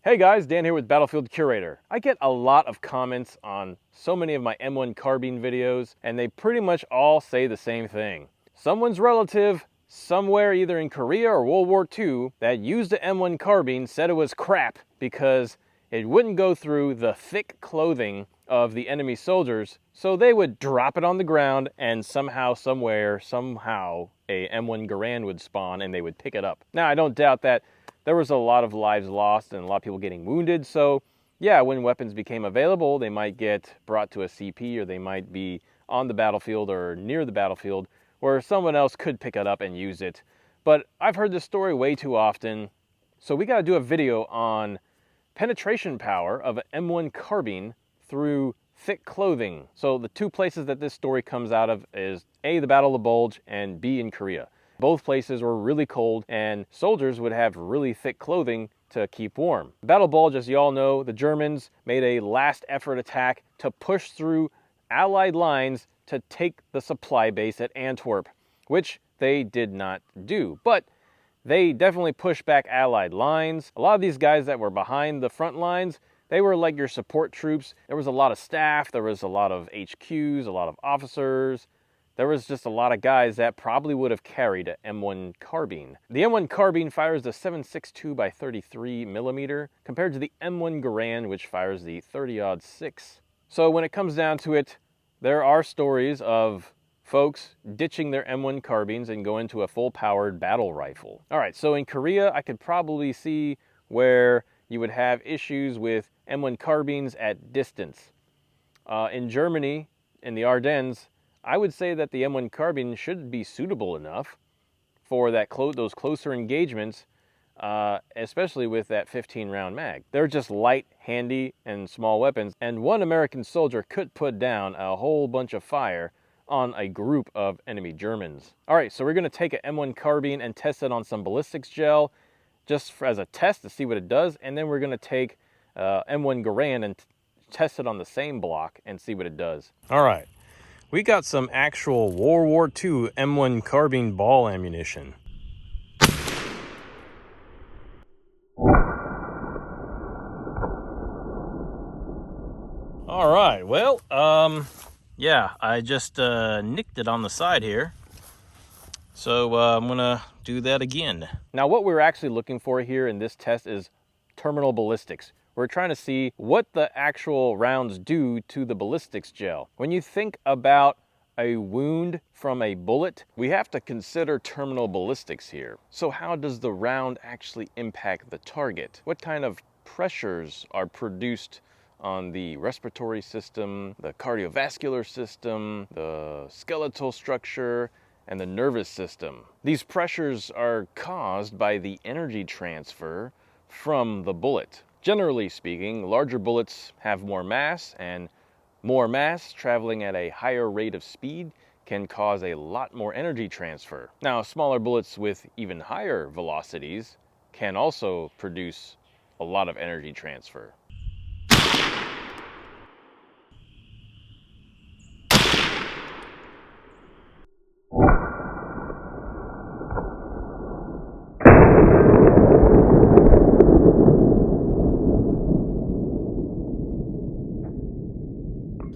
Hey guys, Dan here with Battlefield Curator. I get a lot of comments on so many of my M1 Carbine videos, and they pretty much all say the same thing. Someone's relative somewhere either in Korea or World War II that used an M1 Carbine said it was crap because it wouldn't go through the thick clothing of the enemy soldiers, so they would drop it on the ground and somehow, somewhere, somehow a M1 Garand would spawn and they would pick it up. Now, I don't doubt that there was a lot of lives lost and a lot of people getting wounded, so yeah, when weapons became available, they might get brought to a CP or they might be on the battlefield or near the battlefield where someone else could pick it up and use it. But I've heard this story way too often, so we gotta do a video on penetration power of an M1 Carbine through thick clothing. So the two places that this story comes out of is A, the Battle of the Bulge, and B, in Korea. Both places were really cold and soldiers would have really thick clothing to keep warm. Battle Bulge, as you all know, the Germans made a last effort attack to push through Allied lines to take the supply base at Antwerp, which they did not do. But they definitely pushed back Allied lines. A lot of these guys that were behind the front lines, they were like your support troops. There was a lot of staff, there was a lot of HQs, a lot of officers. There was just a lot of guys that probably would have carried an M1 Carbine. The M1 Carbine fires the 7.62 by 33 millimeter compared to the M1 Garand, which fires the 30-06. So when it comes down to it, there are stories of folks ditching their M1 Carbines and going to a full-powered battle rifle. All right, so in Korea, I could probably see where you would have issues with M1 Carbines at distance. In Germany, in the Ardennes, I would say that the M1 Carbine should be suitable enough for that those closer engagements, especially with that 15-round mag. They're just light, handy, and small weapons, and one American soldier could put down a whole bunch of fire on a group of enemy Germans. All right, so we're going to take an M1 Carbine and test it on some ballistics gel, just as a test to see what it does, and then we're going to take M1 Garand and test it on the same block and see what it does. All right. We got some actual World War II M1 Carbine ball ammunition. All right, well, yeah, I just nicked it on the side here. So I'm gonna do that again. Now what we're actually looking for here in this test is terminal ballistics. We're trying to see what the actual rounds do to the ballistics gel. When you think about a wound from a bullet, we have to consider terminal ballistics here. So how does the round actually impact the target? What kind of pressures are produced on the respiratory system, the cardiovascular system, the skeletal structure, and the nervous system? These pressures are caused by the energy transfer from the bullet. Generally speaking, larger bullets have more mass, and more mass traveling at a higher rate of speed can cause a lot more energy transfer. Now, smaller bullets with even higher velocities can also produce a lot of energy transfer.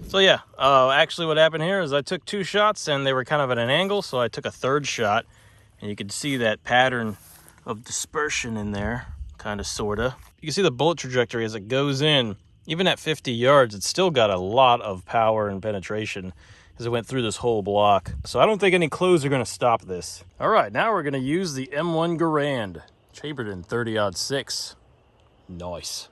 So yeah, actually what happened here is I took two shots and they were kind of at an angle, so I took a third shot, and you can see that pattern of dispersion in there, kind of, sorta. You can see the bullet trajectory as it goes in. Even at 50 yards, it's still got a lot of power and penetration as it went through this whole block. So I don't think any clothes are gonna stop this. All right, now we're gonna use the M1 Garand, chambered in 30-06. Nice.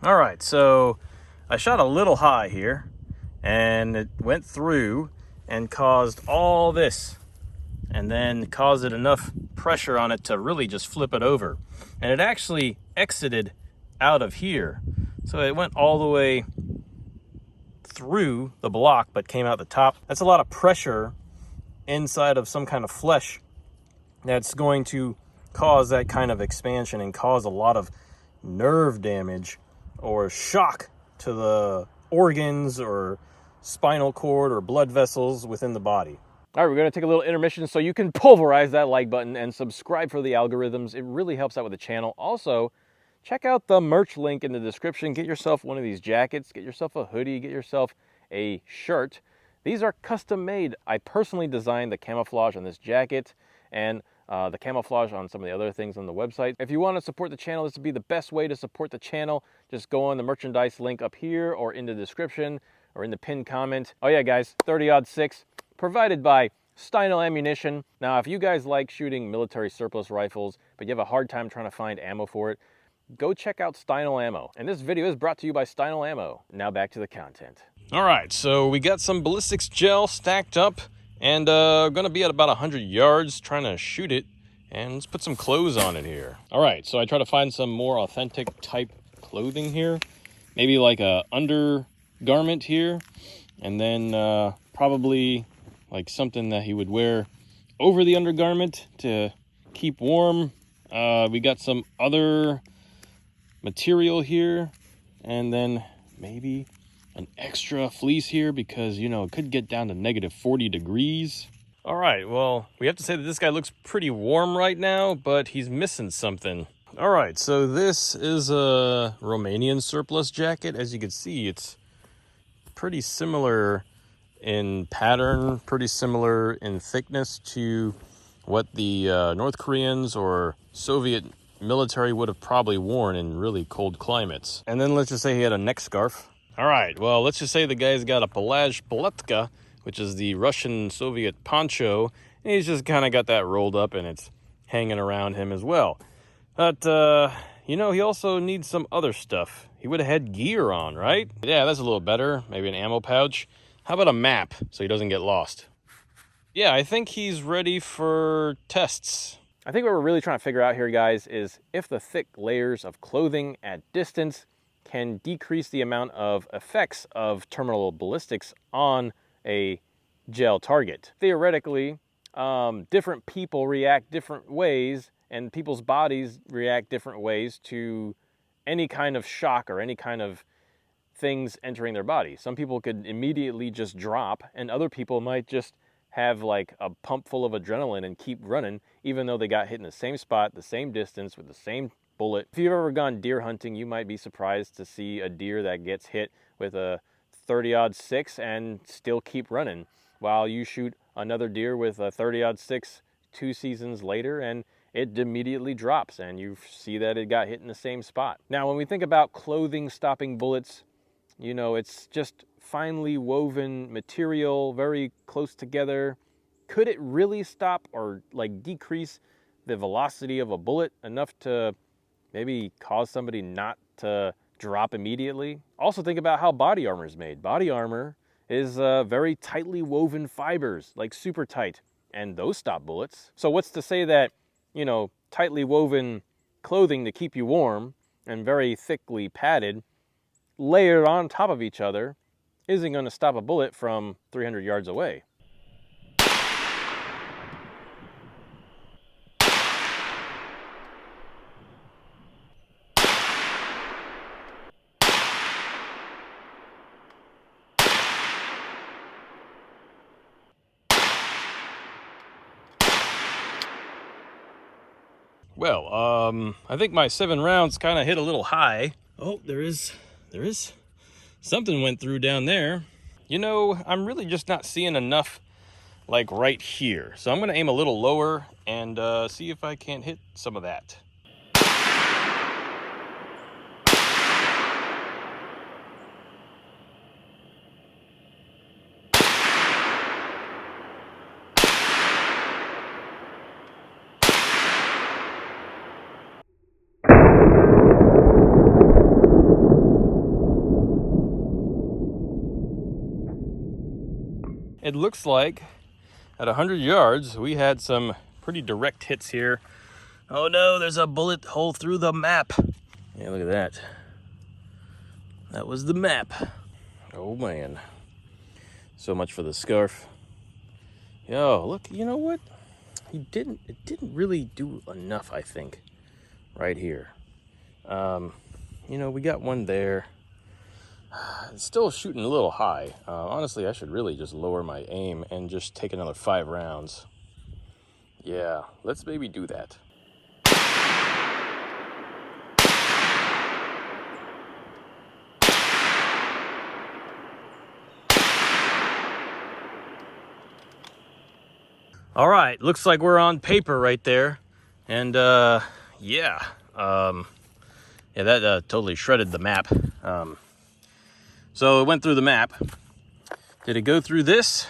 All right, so I shot a little high here, and it went through and caused all this, and then caused it enough pressure on it to really just flip it over. And it actually exited out of here. So it went all the way through the block, but came out the top. That's a lot of pressure inside of some kind of flesh that's going to cause that kind of expansion and cause a lot of nerve damage or shock to the organs or spinal cord or blood vessels within the body. All right, we're going to take a little intermission so you can pulverize that like button and subscribe for the algorithms. It really helps out with the channel. Also, check out the merch link in the description. Get yourself one of these jackets, get yourself a hoodie, get yourself a shirt. These are custom made. I personally designed the camouflage on this jacket and the camouflage on some of the other things on the website. If you want to support the channel, this would be the best way to support the channel. Just go on the merchandise link up here or in the description or in the pinned comment. Oh yeah, guys, 30-06, provided by Stienel Ammunition. Now, if you guys like shooting military surplus rifles, but you have a hard time trying to find ammo for it, go check out Stienel Ammo. And this video is brought to you by Stienel Ammo. Now back to the content. All right, so we got some ballistics gel stacked up and gonna be at about 100 yards trying to shoot it. And let's put some clothes on it here. All right, so I try to find some more authentic type clothing here. Maybe like a undergarment here. And then probably like something that he would wear over the undergarment to keep warm. We got some other material here. And then maybe an extra fleece here because, you know, it could get down to negative 40 degrees. All right, well, we have to say that this guy looks pretty warm right now, but he's missing something. All right, so this is a Romanian surplus jacket. As you can see, it's pretty similar in pattern, pretty similar in thickness to what the North Koreans or Soviet military would have probably worn in really cold climates. And then let's just say he had a neck scarf. All right, well, let's just say the guy's got a Bulge Paletka, which is the Russian Soviet poncho, and he's just kind of got that rolled up and it's hanging around him as well. But, you know, he also needs some other stuff. He would have had gear on, right? Yeah, that's a little better. Maybe an ammo pouch. How about a map so he doesn't get lost? Yeah, I think he's ready for tests. I think what we're really trying to figure out here, guys, is if the thick layers of clothing at distance can decrease the amount of effects of terminal ballistics on a gel target. Theoretically, different people react different ways and people's bodies react different ways to any kind of shock or any kind of things entering their body. Some people could immediately just drop and other people might just have like a pump full of adrenaline and keep running even though they got hit in the same spot, the same distance with the same bullet. If you've ever gone deer hunting, you might be surprised to see a deer that gets hit with a 30-06 and still keep running while you shoot another deer with a 30-06 2 seasons later and it immediately drops and you see that it got hit in the same spot. Now, when we think about clothing stopping bullets, you know, it's just finely woven material, very close together. Could it really stop or like decrease the velocity of a bullet enough to maybe cause somebody not to drop immediately? Also think about how body armor is made. Body armor is very tightly woven fibers, like super tight, and those stop bullets. So what's to say that, you know, tightly woven clothing to keep you warm and very thickly padded, layered on top of each other, isn't going to stop a bullet from 300 yards away? Well, I think my 7 rounds kind of hit a little high. Oh, there is something went through down there. You know, I'm really just not seeing enough like right here. So I'm going to aim a little lower and see if I can't hit some of that. It looks like at 100 yards, we had some pretty direct hits here. Oh no, there's a bullet hole through the map. Yeah, look at that. That was the map. Oh man. So much for the scarf. Yo, look, you know what? it didn't really do enough, I think, right here. You know, we got one there. It's still shooting a little high. Honestly, I should really just lower my aim and just take another 5 rounds. Yeah, let's maybe do that. All right, looks like we're on paper right there. And yeah, that totally shredded the map. So it went through the map. Did it go through this?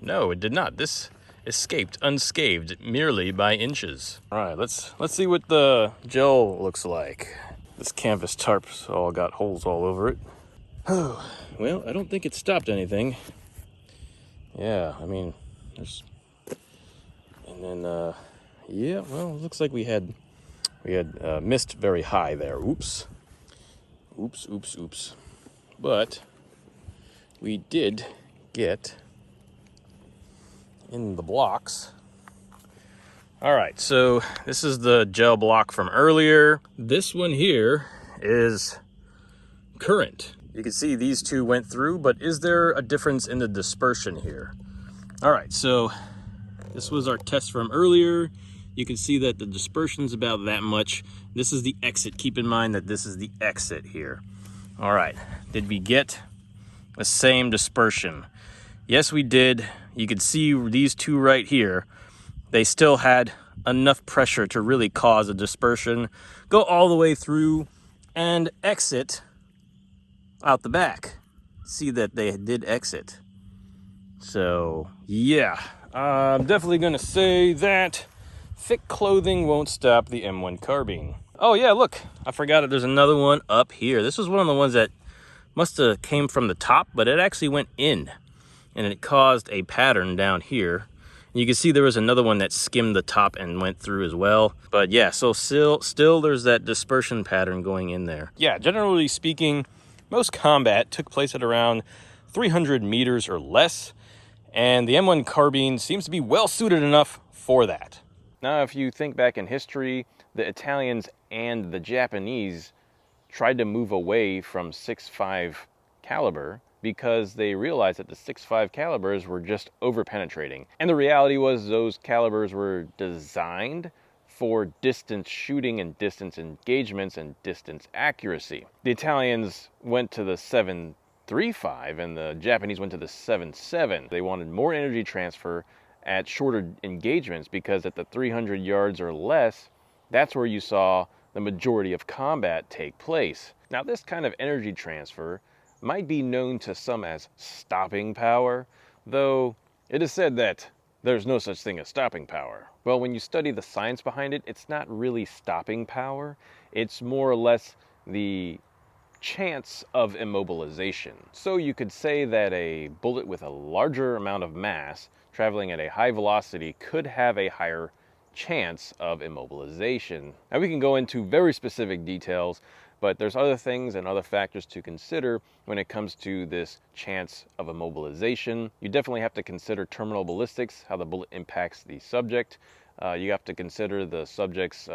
No, it did not. This escaped unscathed merely by inches. All right, let's see what the gel looks like. This canvas tarp's all got holes all over it. Oh, well, I don't think it stopped anything. Yeah, I mean, there's, and then yeah, well, it looks like we had missed very high there. Oops. But we did get in the blocks. All right, so this is the gel block from earlier. This one here is current. You can see these two went through, but is there a difference in the dispersion here? All right, so this was our test from earlier. You can see that the dispersion's about that much. This is the exit. Keep in mind that this is the exit here. All right, did we get the same dispersion? Yes, we did. You can see these two right here. They still had enough pressure to really cause a dispersion, go all the way through and exit out the back. See that they did exit. So yeah, I'm definitely gonna say that thick clothing won't stop the M1 Carbine. Oh yeah, look, I forgot it. There's another one up here. This was one of the ones that must have came from the top, but it actually went in and it caused a pattern down here. And you can see there was another one that skimmed the top and went through as well. But yeah, so still there's that dispersion pattern going in there. Yeah, generally speaking, most combat took place at around 300 meters or less, and the M1 Carbine seems to be well suited enough for that. Now, if you think back in history, the Italians and the Japanese tried to move away from 6.5 caliber because they realized that the 6.5 calibers were just over-penetrating. And the reality was those calibers were designed for distance shooting and distance engagements and distance accuracy. The Italians went to the 7.35 and the Japanese went to the 7.7. They wanted more energy transfer at shorter engagements because at the 300 yards or less, that's where you saw the majority of combat take place. Now, this kind of energy transfer might be known to some as stopping power, though it is said that there's no such thing as stopping power. Well, when you study the science behind it, it's not really stopping power. It's more or less the chance of immobilization. So you could say that a bullet with a larger amount of mass traveling at a high velocity could have a higher chance of immobilization. Now, we can go into very specific details, but there's other things and other factors to consider when it comes to this chance of immobilization. You definitely have to consider terminal ballistics, how the bullet impacts the subject. You have to consider the subject's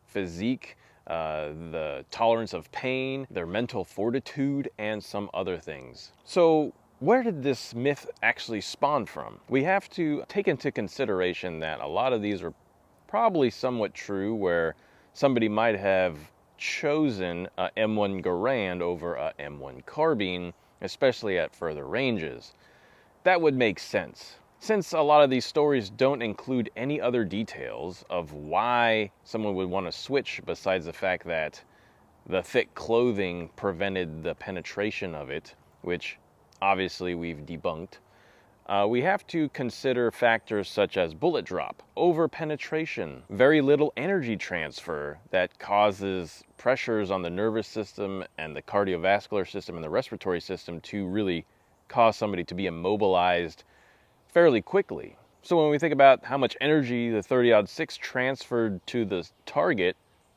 physique, the tolerance of pain, their mental fortitude, and some other things. So where did this myth actually spawn from? We have to take into consideration that a lot of these are probably somewhat true, where somebody might have chosen a M1 Garand over a M1 Carbine, especially at further ranges. That would make sense, since a lot of these stories don't include any other details of why someone would want to switch besides the fact that the thick clothing prevented the penetration of it, which obviously we've debunked. We have to consider factors such as bullet drop, over penetration, very little energy transfer that causes pressures on the nervous system and the cardiovascular system and the respiratory system to really cause somebody to be immobilized fairly quickly. So when we think about how much energy the 30-06 transferred to the target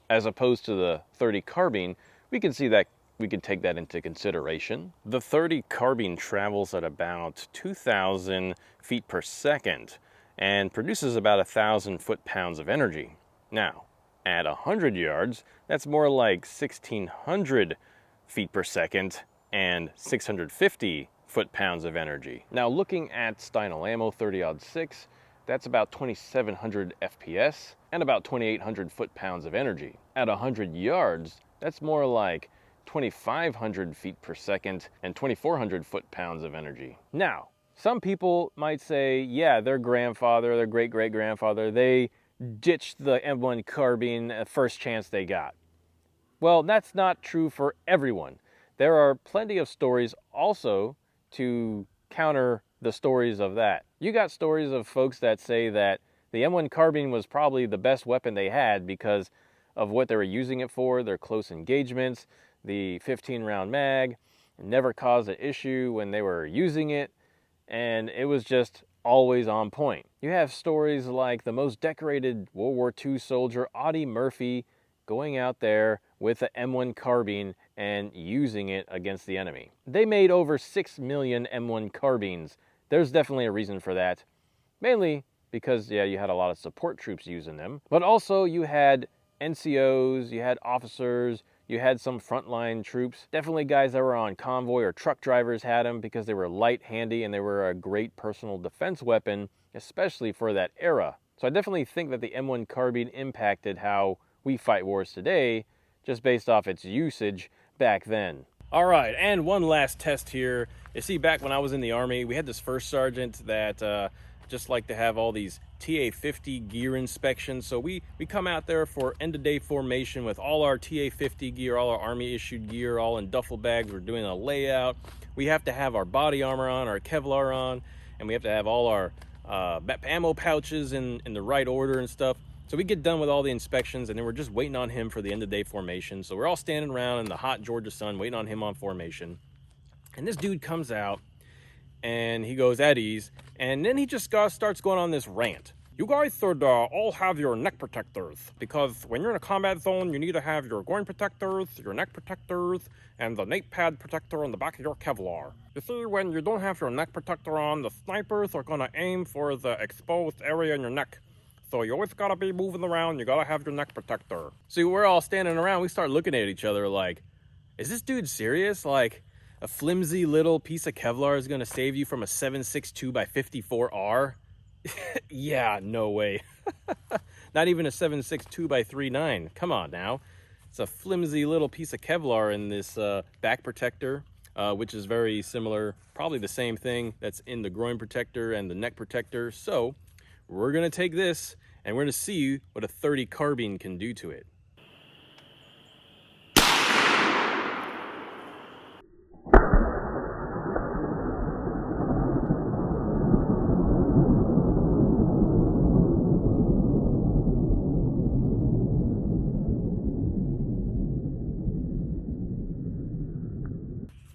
as opposed to the 30 carbine, we can see that we can take that into consideration. The 30 carbine travels at about 2,000 feet per second, and produces about 1,000 foot-pounds of energy. Now, at 100 yards, that's more like 1,600 feet per second and 650 foot-pounds of energy. Now, looking at Stienel ammo 30-06, that's about 2,700 FPS and about 2,800 foot-pounds of energy. At 100 yards, that's more like 2,500 feet per second and 2,400 foot-pounds of energy. Now, some people might say, yeah, their grandfather, their great-great-grandfather, they ditched the M1 Carbine the first chance they got. Well, that's not true for everyone. There are plenty of stories also to counter the stories of that. You got stories of folks that say that the M1 Carbine was probably the best weapon they had because of what they were using it for, their close engagements, the 15-round mag, never caused an issue when they were using it, and it was just always on point. You have stories like the most decorated World War II soldier, Audie Murphy, going out there with the M1 Carbine and using it against the enemy. They made over 6 million M1 Carbines. There's definitely a reason for that. Mainly because, yeah, you had a lot of support troops using them, but also you had NCOs, you had officers, you had some frontline troops. Definitely guys that were on convoy or truck drivers had them because they were light, handy, and they were a great personal defense weapon, especially for that era. So I definitely think that the M1 Carbine impacted how we fight wars today, just based off its usage back then. All right, and one last test here. You see, back when I was in the Army, we had this first sergeant that just liked to have all these TA-50 gear inspections. So we come out there for end-of-day formation with all our TA-50 gear, all our Army-issued gear, all in duffel bags. We're doing a layout. We have to have our body armor on, our Kevlar on, and we have to have all our ammo pouches in the right order and stuff. So we get done with all the inspections, and then we're just waiting on him for the end-of-day formation. So we're all standing around in the hot Georgia sun, waiting on him on formation. And this dude comes out, and he goes at ease, and then he just starts going on this rant. You guys should all have your neck protectors, because when you're in a combat zone, you need to have your groin protectors, your neck protectors, and the nape pad protector on the back of your Kevlar. You see, when you don't have your neck protector on, the snipers are going to aim for the exposed area in your neck. So you always gotta be moving around, you gotta have your neck protector. See, we're all standing around, we start looking at each other like, is this dude serious? Like, a flimsy little piece of Kevlar is gonna save you from a 7.62x54R? Yeah, no way. Not even a 7.62x39. Come on now. It's a flimsy little piece of Kevlar in this back protector, which is very similar, probably the same thing that's in the groin protector and the neck protector. So we're gonna take this and we're gonna see what a 30 carbine can do to it.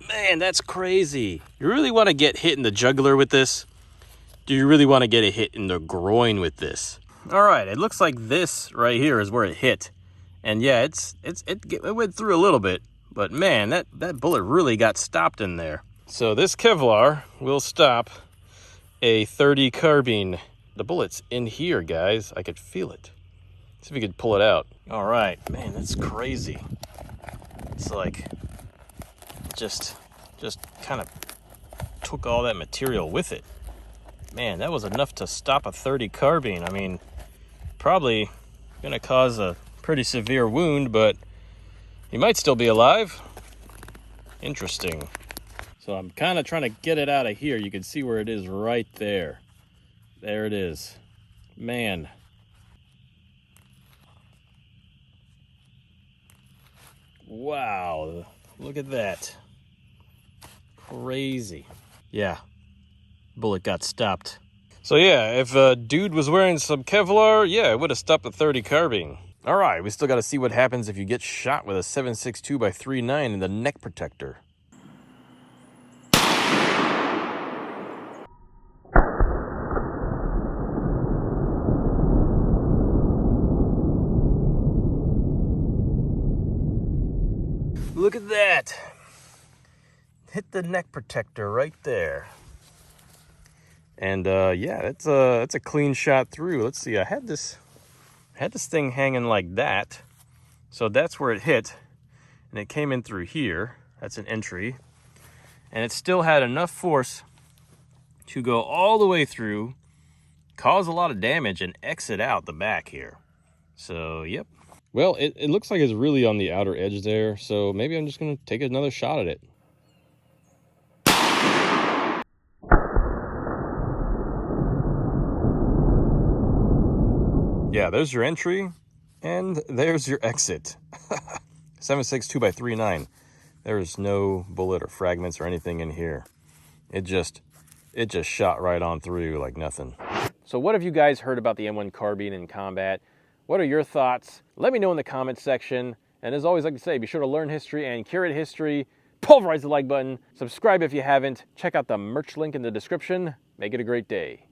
Man, that's crazy. You really want to get hit in the jugular with this? Do you really want to get a hit in the groin with this? All right, it looks like this right here is where it hit. And yeah, it went through a little bit, but man, that bullet really got stopped in there. So this Kevlar will stop a 30 carbine. The bullet's in here, guys. I could feel it. See if we could pull it out. All right, man, that's crazy. It's like just kind of took all that material with it. Man, that was enough to stop a 30 carbine. I mean, probably gonna cause a pretty severe wound, but he might still be alive. Interesting. So I'm kind of trying to get it out of here. You can see where it is right there. There it is. Man. Wow. Look at that. Crazy. Yeah. Bullet got stopped. So yeah, if a dude was wearing some Kevlar, yeah, it would have stopped the 30 carbine. All right, we still got to see what happens if you get shot with a 7.62x39 in the neck protector. Look at that. Hit the neck protector right there. And yeah, it's a clean shot through. Let's see, I had this thing hanging like that. So that's where it hit, and it came in through here. That's an entry. And it still had enough force to go all the way through, cause a lot of damage, and exit out the back here. So, yep. Well, it looks like it's really on the outer edge there, so maybe I'm just going to take another shot at it. Yeah, there's your entry, and there's your exit. 7.62 by 3.9. There is no bullet or fragments or anything in here. It just shot right on through like nothing. So what have you guys heard about the M1 Carbine in combat? What are your thoughts? Let me know in the comments section. And as always, like to say, be sure to learn history and curate history. Pulverize the like button. Subscribe if you haven't. Check out the merch link in the description. Make it a great day.